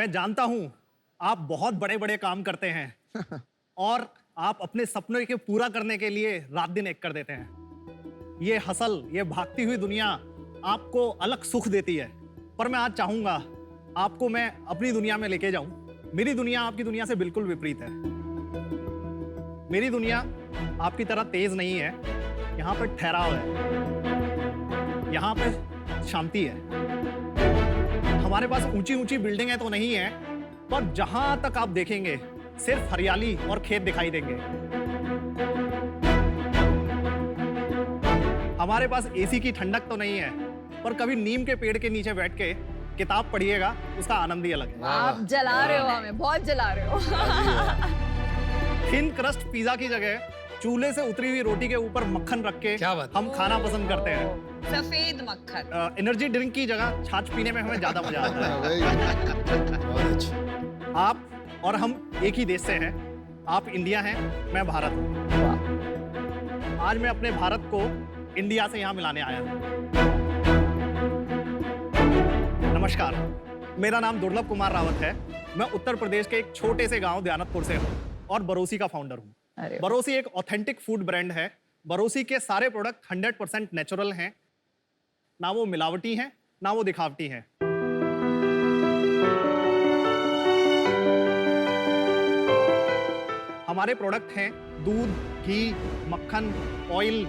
मैं जानता हूं आप बहुत बड़े बड़े काम करते हैं और आप अपने सपनों के पूरा करने के लिए रात दिन एक कर देते हैं। ये हसल, ये भागती हुई दुनिया आपको अलग सुख देती है, पर मैं आज चाहूंगा आपको मैं अपनी दुनिया में लेके जाऊं। मेरी दुनिया आपकी दुनिया से बिल्कुल विपरीत है। मेरी दुनिया आपकी तरह तेज नहीं है, यहाँ पर ठहराव है, यहाँ पे शांति है। हमारे पास ऊंची ऊंची बिल्डिंगें तो नहीं है, पर जहां तक आप देखेंगे सिर्फ हरियाली और खेत दिखाई देंगे। हमारे पास एसी की ठंडक तो नहीं है, पर कभी नीम के पेड़ के नीचे बैठ के किताब पढ़िएगा, उसका आनंद ही अलग है। आप जला रहे हो हमें, बहुत जला रहे हो। थिन क्रस्ट पिज्जा की जगह चूल्हे से उतरी हुई रोटी के ऊपर मक्खन रख के हम खाना पसंद करते हैं। सफेद मक्खन। एनर्जी ड्रिंक की जगह छाछ पीने में हमें ज्यादा मजा आता है। आप और हम एक ही देश से हैं। आप इंडिया हैं, मैं भारत हूँ। आज मैं अपने भारत को इंडिया से यहाँ मिलाने आया हूँ। नमस्कार, मेरा नाम दुर्लभ कुमार रावत है। मैं उत्तर प्रदेश के एक छोटे से गांव दयानतपुर से हूँ और बरोसी का फाउंडर हूँ। बरोसी एक ऑथेंटिक फूड ब्रांड है। बरोसी के सारे प्रोडक्ट 100% नेचुरल हैं, ना वो मिलावटी हैं, ना वो दिखावटी हैं। हमारे प्रोडक्ट हैं दूध, घी, मक्खन, ऑयल,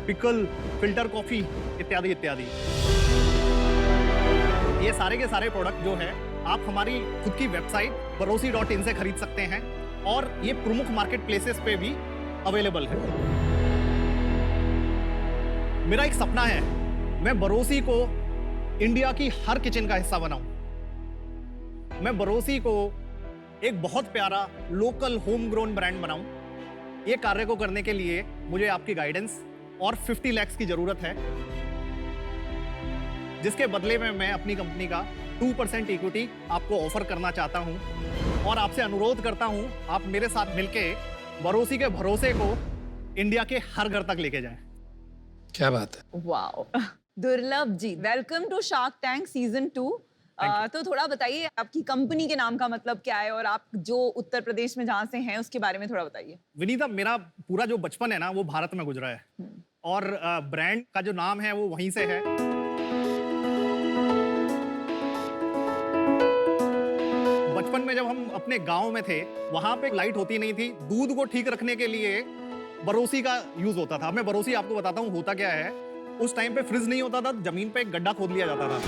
पिकल, फिल्टर कॉफी इत्यादि इत्यादि। ये सारे के सारे प्रोडक्ट जो है आप हमारी खुद की वेबसाइट barosi.in से खरीद सकते हैं और ये प्रमुख मार्केट प्लेसेस पे भी अवेलेबल है। मेरा एक सपना है, मैं बरोसी को इंडिया की हर किचन का हिस्सा बनाऊं। मैं बरोसी को एक बहुत प्यारा लोकल होम ग्रोन ब्रांड बनाऊं। ये कार्य को करने के लिए मुझे आपकी गाइडेंस और 50 लाख की जरूरत है, जिसके बदले में मैं अपनी कंपनी का 2% इक्विटी आपको ऑफर करना चाहता हूं और आपसे अनुरोध करता हूं आप मेरे साथ मिलके बरोसी के भरोसे को इंडिया के हर घर तक लेके जाएं। क्या बात है। Wow, Durlabh ji, welcome to Shark Tank season 2। तो थोड़ा बताइए आपकी कंपनी के नाम का मतलब क्या है और आप जो उत्तर प्रदेश में जहाँ से हैं उसके बारे में थोड़ा बताइए। विनीता, मेरा पूरा जो बचपन है ना वो भारत में गुजरा है और ब्रांड का जो नाम है वो वहीं से है। बचपन में जब हम अपने गांव में थे, वहां पे लाइट होती नहीं थी। दूध को ठीक रखने के लिए बरोसी का यूज होता था। मैं बरोसी आपको बताता हूँ होता क्या है। उस टाइम पे फ्रिज नहीं होता था, जमीन पे एक गड्ढा खोद लिया जाता था,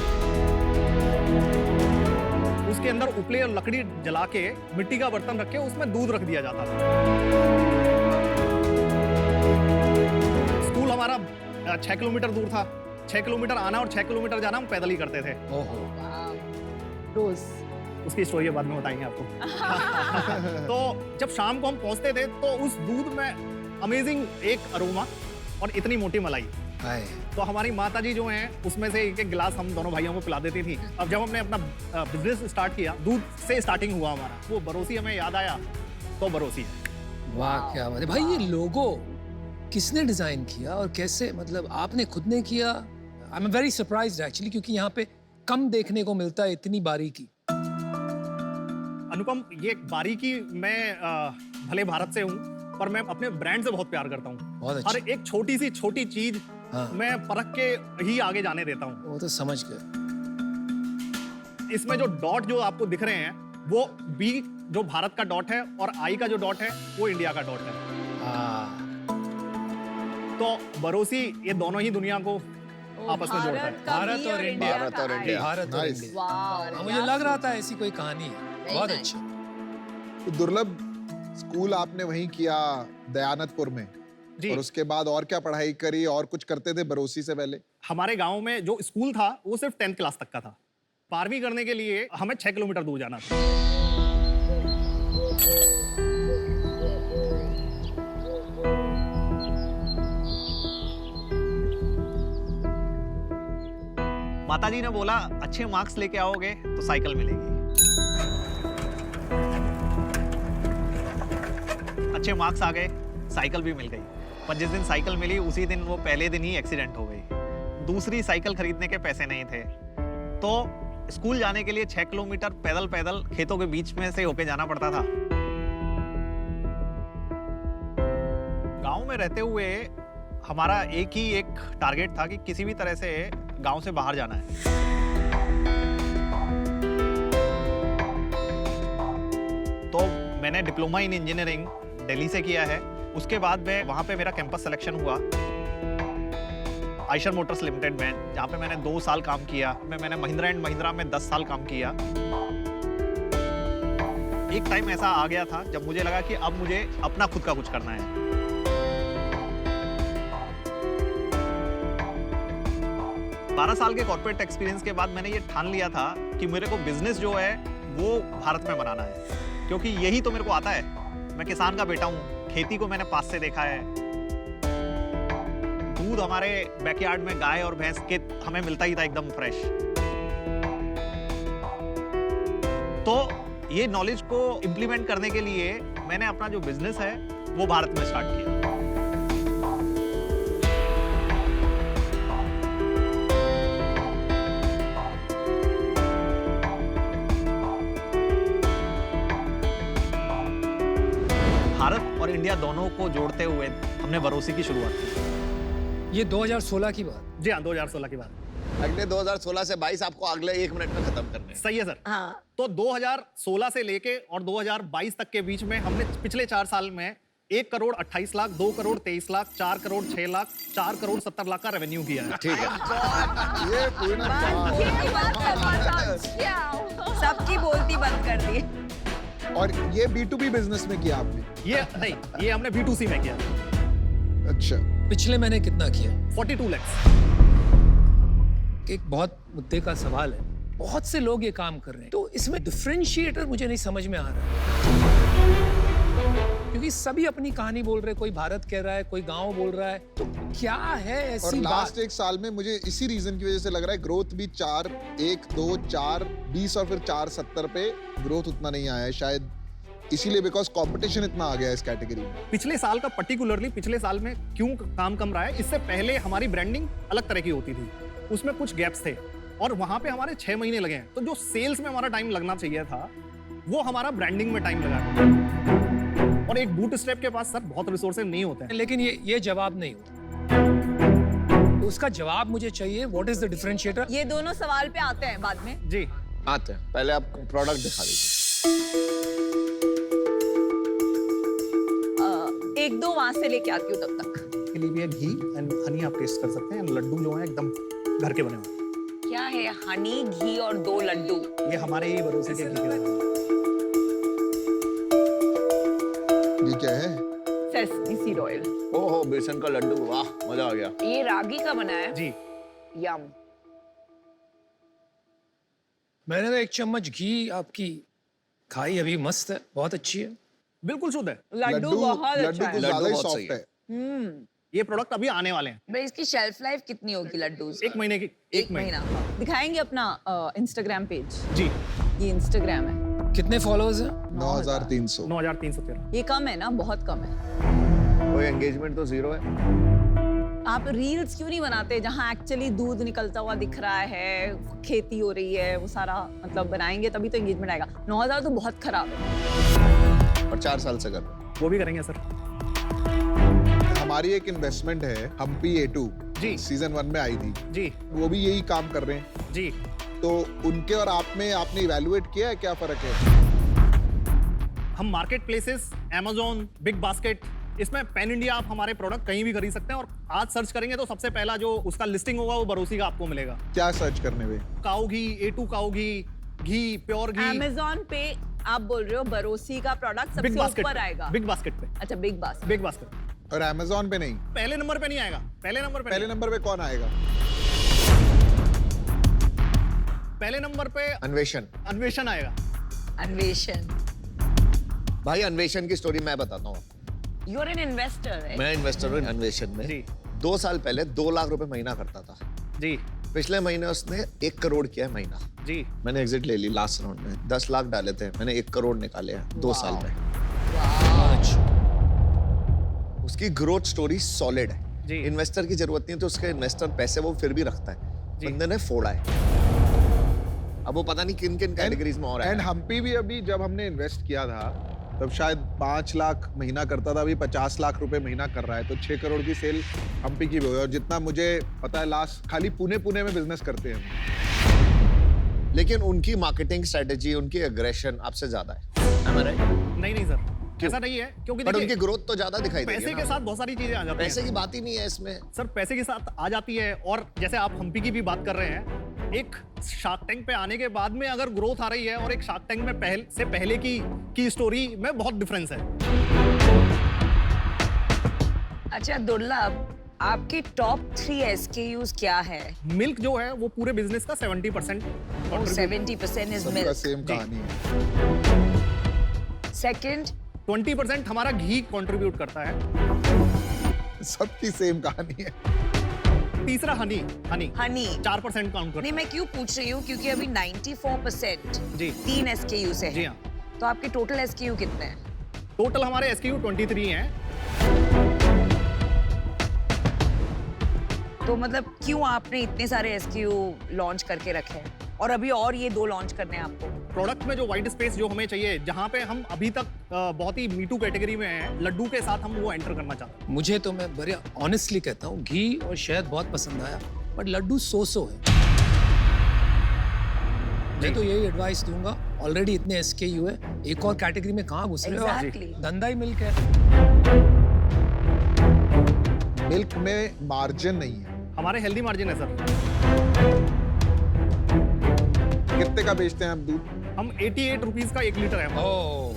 उसके अंदर उपले और लकड़ी जला के मिट्टी का बर्तन रख के उसमें दूध रख दिया जाता था। स्कूल हमारा 6 किलोमीटर दूर था। 6 किलोमीटर आना और 6 किलोमीटर जाना हम पैदल ही करते थे। रोज उसकी स्टोरी बाद में बताएंगे आपको। तो जब शाम को हम पहुंचते थे तो उस दूध में अमेजिंग एक अरोमा और इतनी मोटी मलाई। तो हमारी माता जी जो हैं उसमें से एक एक गिलास हम दोनों भाइयों को पिला देती थी। अब जब हमने अपना बिजनेस स्टार्ट किया, दूध से स्टार्टिंग हुआ हमारा, वो बरोसी हमें याद आया तो बरोसी है। वाह, क्या बात है भाई। ये लोगो किसने डिजाइन किया और कैसे, मतलब आपने खुद ने किया? I am very surprised actually, क्योंकि यहाँ पे कम देखने को मिलता है इतनी बारीकी। अनुपम, ये बारीकी मैं भले भारत से हूँ पर मैं अपने ब्रांड से बहुत प्यार करता हूँ। बहुत अच्छा। हर एक छोटी सी छोटी चीज मैं परख के ही आगे जाने देता हूँ। वो तो समझ गए। इसमें जो डॉट जो आपको दिख रहे हैं वो बी जो भारत का डॉट है और आई का जो डॉट है वो इंडिया का डॉट है। तो बरोसी ये दोनों ही दुनिया को आपस में जोड़ता है। भारत और इंडिया। भारत और इंडिया। भारत और इंडिया। वाह, मुझे लग रहा था ऐसी कोई कहानी है। बहुत अच्छा। तो दुर्लभ, स्कूल आपने वहीं किया दयानतपुर में जी। और उसके बाद और क्या पढ़ाई करी और कुछ करते थे बरोसी से पहले? हमारे गांव में जो स्कूल था वो सिर्फ 10th क्लास तक का था। 12वीं करने के लिए हमें 6 किलोमीटर दूर जाना था। माताजी ने बोला अच्छे मार्क्स लेके आओगे तो साइकिल मिलेगी। अच्छे मार्क्स आ गए, साइकिल भी मिल गई। पर जिस दिन साइकिल मिली उसी दिन वो पहले दिन ही एक्सीडेंट हो गई। दूसरी साइकिल खरीदने के पैसे नहीं थे, तो स्कूल जाने के लिए 6 किलोमीटर पैदल पैदल खेतों के बीच में से होके जाना पड़ता था। गांव में रहते हुए हमारा एक ही एक टारगेट था कि किसी भी तरह से गांव से बाहर जाना है। तो मैंने डिप्लोमा इन इंजीनियरिंग दिल्ली से किया है। उसके बाद में वहाँ पे मेरा कैंपस सिलेक्शन हुआ आयशर मोटर्स लिमिटेड में, जहाँ पे मैंने 2 साल काम किया। मैंने महिंद्रा एंड महिंद्रा में 10 साल काम किया। एक टाइम ऐसा आ गया था जब मुझे लगा कि अब मुझे अपना खुद का कुछ करना है। बारह साल के कॉर्पोरेट एक्सपीरियंस के बाद मैंने ये ठान लिया था कि मेरे को बिजनेस जो है वो भारत में बनाना है, क्योंकि यही तो मेरे को आता है। मैं किसान का बेटा हूँ, खेती को मैंने पास से देखा है। दूध हमारे बैकयार्ड में गाय और भैंस के हमें मिलता ही था एकदम फ्रेश। तो ये नॉलेज को इम्प्लीमेंट करने के लिए मैंने अपना जो बिजनेस है वो भारत में स्टार्ट किया। भारत और इंडिया दोनों को जोड़ते हुए हमने बरोसी की शुरुआत की। ये 2016 की बात। जी हाँ, 2016 की बात। अगले 2016 से 22 आपको अगले 1 मिनट में खत्म करने हैं। सही है सर। हाँ। तो 2016 से लेके और 2022 तक के बीच में हमने पिछले 4 साल में 1 करोड़ 28 लाख, 2 करोड़ 23 लाख, 4 करोड़ 6 लाख, 4 करोड़ 70 लाख का रेवेन्यू किया है। ठीक है। ये कोई ना सबकी बोलती बंद कर दी। और ये B2B बिजनेस में किया आपने? ये नहीं, ये हमने B2C में किया। अच्छा। पिछले महीने कितना किया? 42 लाख। एक बहुत मुद्दे का सवाल है। बहुत से लोग ये काम कर रहे हैं, तो इसमें डिफरेंशिएटर मुझे नहीं समझ में आ रहा है, क्योंकि सभी अपनी कहानी बोल रहे हैं। कोई भारत कह रहा है, कोई गांव बोल रहा है, तो क्या है और ऐसी लास्ट बात? 1 साल में मुझे इसी रीजन की वजह से लग रहा है ग्रोथ भी 4, 1, 2, 4, 20 और फिर 4, 70 पे ग्रोथ उतना नहीं आया है शायद, इसीलिए बिकॉज कंपटीशन इतना आ गया है इस कैटेगरी में। पिछले साल का पर्टिकुलरली पिछले साल में क्यों काम कम रहा है? इससे पहले हमारी ब्रांडिंग अलग तरह की होती थी, उसमें कुछ गैप्स थे और वहां पे हमारे 6 महीने लगे हैं। तो जो सेल्स में हमारा टाइम लगना चाहिए था वो हमारा ब्रांडिंग में टाइम लगा। और एक बूट स्ट्रैप के पास सर बहुत रिसोर्सेज नहीं होते हैं। लेकिन ये जवाब नहीं होता, तो उसका जवाब मुझे चाहिए। What is the differentiator? ये दोनों सवाल पे आते हैं बाद में। जी आते हैं, पहले आप प्रोडक्ट दिखा दीजिए। 1-2 वहां से लेके आती हूँ तब तक। के लिए भी है घी एंड हनी, आप टेस्ट कर सकते हैं। लड्डू जो है एकदम घर के बने हुए। क्या है? हनी, घी और 2 लड्डू। ये हमारे ही भरोसे के घी के बने हुए। ये क्या है? Sesame seed oil. ओहो, बेसन का लड्डू, वाह मजा आ गया। ये रागी का बना है। जी यम। मैंने तो 1 चम्मच घी आपकी खाई अभी, मस्त है, बहुत अच्छी है। बिल्कुल शुद्ध है। लड्डू बहुत लड्डू अच्छा कुछ है। ज्यादा ही बहुत सॉफ्ट सही है। ये प्रोडक्ट अभी आने वाले हैं। भाई इसकी शेल्फ लाइफ कितनी होगी लड्डू? 1 महीने की। 1 महीना। दिखाएंगे अपना इंस्टाग्राम पेज। जी ये इंस्टाग्राम है। कितने फॉलोअर्स हैं? 9300। 9313। ये कम है ना? बहुत कम है। कोई एंगेजमेंट तो 0 है। आप रील्स क्यों नहीं बनाते जहाँ एक्चुअली दूध निकलता हुआ दिख रहा है, खेती हो रही है, वो सारा मतलब बनाएंगे तभी तो एंगेजमेंट आएगा। 9000 तो बहुत खराब है। और 4 साल से कर रहे हैं। वो भी करेंगे सर। हमारी एक इन्वेस्टमेंट है हम्पी A2 जी। सीजन 1 में आई थी, जी वो भी यही काम कर रहे हैं। जी। तो उनके और आप में आपने इवैल्यूएट किया है क्या फर्क है? हम market places, Amazon, big basket, इसमें पैन इंडिया आप हमारे प्रोडक्ट कहीं भी खरीद सकते हैं। और आज सर्च करेंगे तो सबसे पहला जो उसका लिस्टिंग होगा वो बरोसी का आपको मिलेगा। क्या सर्च करने में? काऊ घी, A2 काऊ घी, प्योर घी। Amazon पे आप बोल रहे हो बरोसी का प्रोडक्ट बिग सबसे बास्केट ऊपर आएगा। बिग बास्केट पे। अच्छा, बिग बास्केट। बिग बास्केट और Amazon पे नहीं? पहले नंबर पे नहीं आएगा। पहले नंबर पे पहले नंबर पे कौन आएगा? पहले नंबर पे अन्वेषण। अन्वेषण आएगा। अन्वेषण। भाई अन्वेषण की स्टोरी मैं बताता हूँ। You are an investor. मैं इन्वेस्टर हूँ अन्वेषण में। जी 2 साल पहले 2 लाख रुपए महीना करता था। जी पिछले महीने उसने 1 करोड़ किया है महीना। जी। मैंने एग्जिट ले ली लास्ट राउंड में। 10 लाख डाले थे, मैंने 1 करोड़ निकाले हैं 2 साल में। उसकी ग्रोथ स्टोरी सॉलिड है। जी। इन्वेस्टर की जरूरत नहीं है, तो उसके इन्वेस्टर पैसे वो फिर भी रखता है। बंदे ने फोड़ा है। अब वो पता नहीं किन किन कैटेगरीज में और एंड है। हम्पी भी अभी जब हमने इन्वेस्ट किया था तब शायद 5 लाख महीना करता था, अभी 50 लाख रुपए महीना कर रहा है, तो 6 करोड़ की सेल हम्पी की भी हुई। और जितना मुझे पता है लास्ट खाली पुणे में बिजनेस करते हैं हम। लेकिन उनकी मार्केटिंग स्ट्रेटेजी, उनकी एग्रेशन आपसे ज्यादा है। Am I right? नहीं सर, ऐसा नहीं है, क्योंकि बट देखिए, उनकी ग्रोथ तो ज्यादा दिखाई देगी पैसे ना। के साथ बहुत सारी चीजें आ जाती पैसे हैं की बात ही नहीं है इसमें। सर। पैसे के साथ आ जाती है, और जैसे आप हम्पी की भी बात कर रहे हैं, एक शार्क टैंक पे आने के बाद में अगर ग्रोथ आ रही है और एक शार्क टैंक में पहले की स्टोरी में बहुत डिफरेंस है। अच्छा दुर्लभ, आपके टॉप 3 SKUs क्या है? मिल्क जो है वो पूरे बिजनेस का 70% 70% इज सबका मिल्क। सेम जी। कहानी है। सेकंड 20% हमारा घी कंट्रीब्यूट करता है। सबकी सेम कहानी है। तीसरा हनी हनी। 4% काउंट करता नहीं, मैं क्यों पूछ रही हूँ क्योंकि अभी 94% जी 3 SKU से है। जी है। हाँ, तो आपके टोटल SKU कितने हैं? टोटल हमारे SKU 23 हैं। तो मतलब क्यों आपने इतने सारे SKU लॉन्च करके रखे हैं और अभी और ये 2 लॉन्च करने हैं आपको? प्रोडक्ट में जो वाइट स्पेस जो हमें चाहिए, जहाँ पे हम अभी तक बहुत ही मीटू कैटेगरी में हैं, लड्डू के साथ हम वो एंटर करना चाहते हैं। मुझे तो मैं बड़े ऑनेस्टली कहता हूँ घी और शहद बहुत पसंद आया, बट लड्डू सो है। मैं तो यही एडवाइस दूंगा, ऑलरेडी इतने SKU है, एक और कैटेगरी में कहाँ घुस रहे हो आप? Exactly. धंधा ही मिल्क है। मिल्क में मार्जिन नहीं है। हमारे हेल्दी मार्जिन है सर। कितने का बेचते हैं आप दूध? हम 88 रुपीज का 1 लीटर है। ओह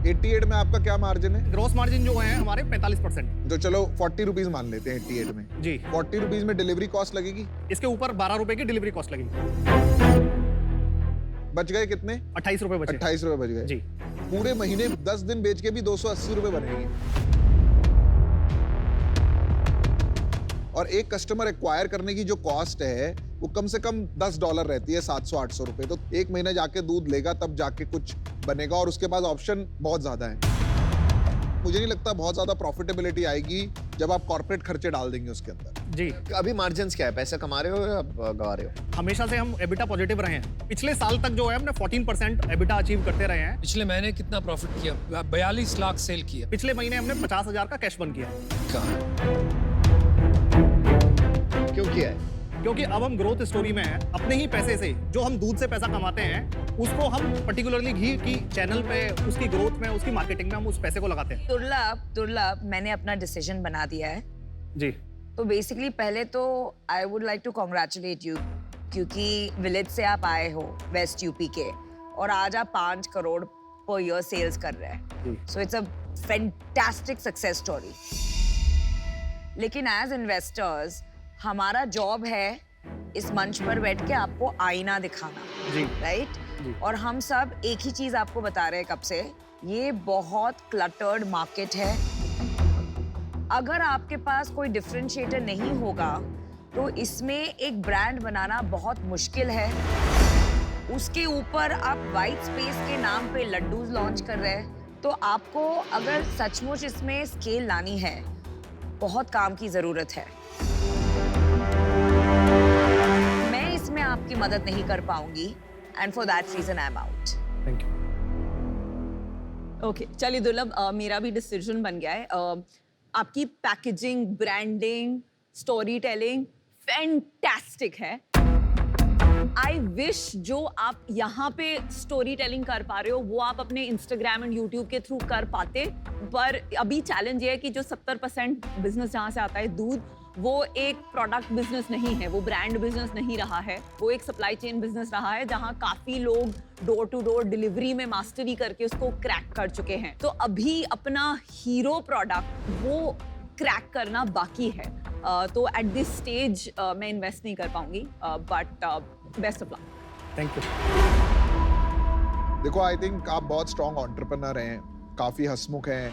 88 में आपका क्या मार्जिन है? ग्रोस मार्जिन जो है हमारे 45%। तो चलो 40 रुपीज मान लेते हैं 88 में। जी, 40 रुपीज में डिलीवरी कॉस्ट लगेगी, इसके ऊपर 12 रुपए की डिलीवरी कॉस्ट लगेगी। बच गए कितने? 28 रुपए बचे। 28 रुपए बच गए। जी, पूरे महीने 10 दिन बेच के भी 280 रुपए बनेंगे। और एक कस्टमर एक्वायर करने की जो कॉस्ट है वो कम से कम $10 रहती है, 700-800 रुपए। तो एक महीने जाके दूध लेगा तब जाके कुछ बनेगा, और उसके बाद ऑप्शन बहुत ज्यादा है। मुझे नहीं लगता बहुत ज्यादा प्रॉफिटेबिलिटी आएगी जब आप कॉर्पोरेट खर्चे डाल देंगे उसके अंदर। जी, अभी मार्जिन्स क्या है? पैसे कमा रहे हो या गवा रहे हो? हमेशा से हम एबिटा पॉजिटिव रहे हैं। पिछले साल तक जो है हमने 14% एबिटा अचीव करते रहे हैं। पिछले महीने कितना प्रॉफिट किया? 42 लाख सेल किया। पिछले महीने हमने 50,000 का कैश बर्न किया है। क्यों किया है? क्योंकि अब हम ग्रोथ स्टोरी में हैं। अपने ही पैसे से जो हम दूध से पैसा कमाते हैं, उसको हम पर्टिकुलरली घी की चैनल पे, उसकी ग्रोथ में, उसकी मार्केटिंग में हम उस पैसे को लगाते हैं। दुर्लभ, मैंने अपना डिसीजन बना दिया है। जी, तो बेसिकली पहले तो I would like to congratulate you, क्योंकि विलेज से आप आए हो, वेस्ट यूपी के, और आज आप 5 करोड़ पर ईयर सेल्स कर रहे हैं। So it's a fantastic success story. लेकिन एज इन्वेस्टर्स हमारा जॉब है इस मंच पर बैठ के आपको आईना दिखाना, जी, राइट? जी। और हम सब एक ही चीज आपको बता रहे हैं कब से, ये बहुत क्लटर्ड मार्केट है। अगर आपके पास कोई डिफरेंशिएटर नहीं होगा तो इसमें एक ब्रांड बनाना बहुत मुश्किल है। उसके ऊपर आप वाइट स्पेस के नाम पे लड्डूज लॉन्च कर रहे हैं, तो आपको अगर सचमुच इसमें स्केल लानी है, बहुत काम की जरूरत है। मैं इसमें आपकी मदद नहीं कर पाऊंगी, and for that reason I am out. Thank you. Okay, चलिए दुर्लभ, मेरा भी डिसीजन बन गया है। आपकी packaging, branding, storytelling fantastic है। आई विश जो आप यहाँ पे स्टोरी टेलिंग कर पा रहे हो वो आप अपने इंस्टाग्राम एंड यूट्यूब के थ्रू कर पाते, पर अभी चैलेंज ये है कि जो 70% बिजनेस जहाँ से आता है दूध, वो एक प्रोडक्ट बिजनेस नहीं है, वो ब्रांड बिजनेस नहीं रहा है, वो एक सप्लाई चेन बिजनेस रहा है जहाँ काफी लोग डोर टू डोर डिलीवरी में मास्टरी करके उसको क्रैक कर चुके हैं। तो अभी अपना हीरो प्रोडक्ट वो क्रैक करना बाकी है। तो एट दिस स्टेज मैं इन्वेस्ट नहीं कर पाऊंगी, but best of luck. Thank you. देखो, आई थिंक आप बहुत स्ट्रॉन्ग एंटरप्रेन्योर हैं, काफी हंसमुख हैं,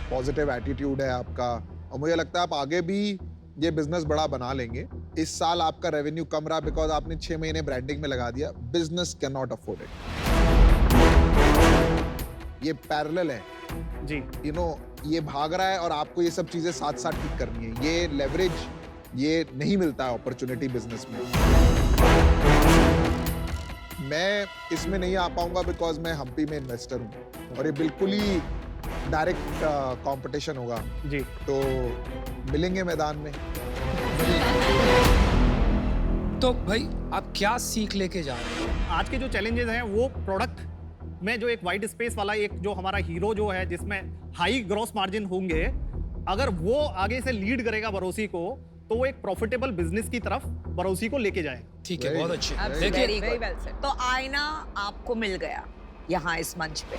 पॉजिटिव एटीट्यूड है आपका, और मुझे लगता है आप आगे भी ये बिजनेस बड़ा बना लेंगे। इस साल आपका रेवेन्यू कम रहा बिकॉज आपने 6 महीने ब्रांडिंग में लगा दिया। Business can not afford it. ये पैरेलल है, जी, ये भाग रहा है और आपको ये सब चीजें साथ साथ ठीक करनी है। ये लेवरेज ये नहीं मिलता है अपॉर्चुनिटी बिजनेस में। मैं इसमें नहीं आ पाऊंगा बिकॉज मैं हम्पी में इन्वेस्टर हूँ और ये बिल्कुल ही डायरेक्ट कंपटीशन होगा, जी तो मिलेंगे मैदान में। तो भाई आप क्या सीख लेके जा रहे हैं? आज के जो चैलेंजेस हैं वो प्रोडक्ट में जो एक वाइड स्पेस वाला एक जो हमारा हीरो जो है जिसमें हाई ग्रॉस मार्जिन होंगे, अगर वो आगे से लीड करेगा बरोसी को तो वो एक प्रॉफिटेबल बिजनेस की तरफ बरोसी को लेके जाए। ठीक है, Very बहुत अच्छे। Absolutely. देखिए Very वेरी well said. तो आईना आपको मिल गया यहाँ इस मंच पे।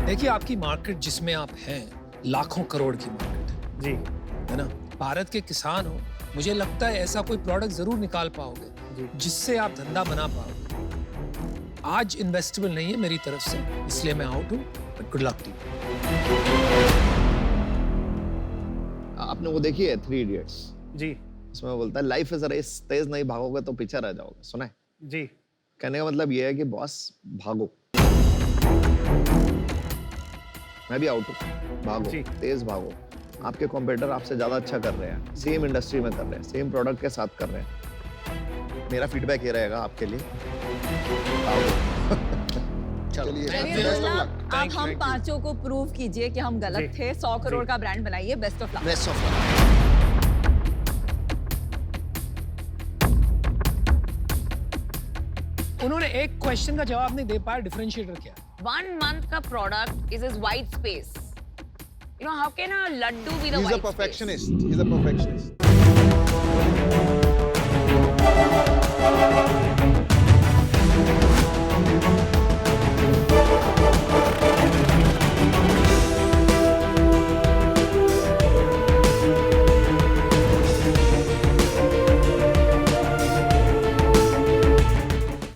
देखिए आपकी मार्केट जिसमें आप हैं लाखों करोड़ की मार्केट है, जी है ना? भारत के किसान हो, मुझे लगता है ऐसा कोई प्रोडक्ट जरूर निकाल जी। पाओगे जिससे आप धंधा बना पाओगे। आज इन्वेस्टेबल नहीं है मेरी तरफ से, इसलिए मैं आउट हूँ, but good luck to you. आपने वो देखी है 3 इडियट्स? जी उसमें वो बोलता है लाइफ इज अ रेस, तेज नहीं भागोगे तो पीछे रह जाओगे। सुना है? जी कहने का मतलब ये है कि बॉस भागो। मैं भी आउट हूँ, भागो, जी। तेज भागो। आपके कॉम्पिटिटर आपसे ज्यादा अच्छा कर रहे हैं, सेम इंडस्ट्री में कर रहे हैं, सेम प्रोडक्ट के साथ कर रहे हैं। मेरा फीडबैक ये रहेगा आपके लिए, भागो। चलिए, Very best good of luck. luck. अब हम पांचों को प्रूव कीजिए कि हम गलत जी। थे। 100 करोड़ जी। का ब्रांड बनाइए। Best of luck. Best of luck. उन्होंने एक क्वेश्चन का जवाब नहीं दे पाया, डिफरेंशिएटर क्या है? 1 month का product is is white space. You know how can a laddoo be the He's a white perfectionist. He's a perfectionist.